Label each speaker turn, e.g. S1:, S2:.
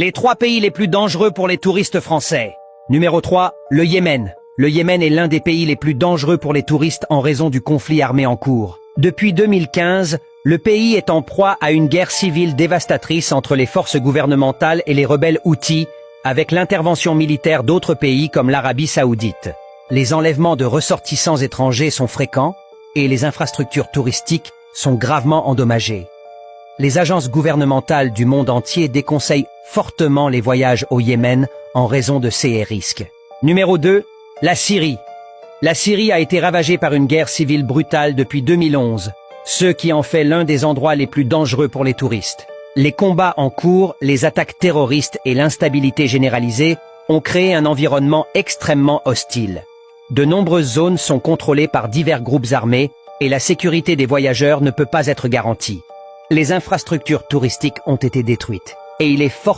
S1: Les 3 pays les plus dangereux pour les touristes français. Numéro 3, le Yémen. Le Yémen est l'un des pays les plus dangereux pour les touristes en raison du conflit armé en cours. Depuis 2015, le pays est en proie à une guerre civile dévastatrice entre les forces gouvernementales et les rebelles Houthis, avec l'intervention militaire d'autres pays comme l'Arabie Saoudite. Les enlèvements de ressortissants étrangers sont fréquents et les infrastructures touristiques sont gravement endommagées. Les agences gouvernementales du monde entier déconseillent fortement les voyages au Yémen en raison de ces risques. Numéro 2, la Syrie. La Syrie a été ravagée par une guerre civile brutale depuis 2011, ce qui en fait l'un des endroits les plus dangereux pour les touristes. Les combats en cours, les attaques terroristes et l'instabilité généralisée ont créé un environnement extrêmement hostile. De nombreuses zones sont contrôlées par divers groupes armés et la sécurité des voyageurs ne peut pas être garantie. Les infrastructures touristiques ont été détruites et il est fortement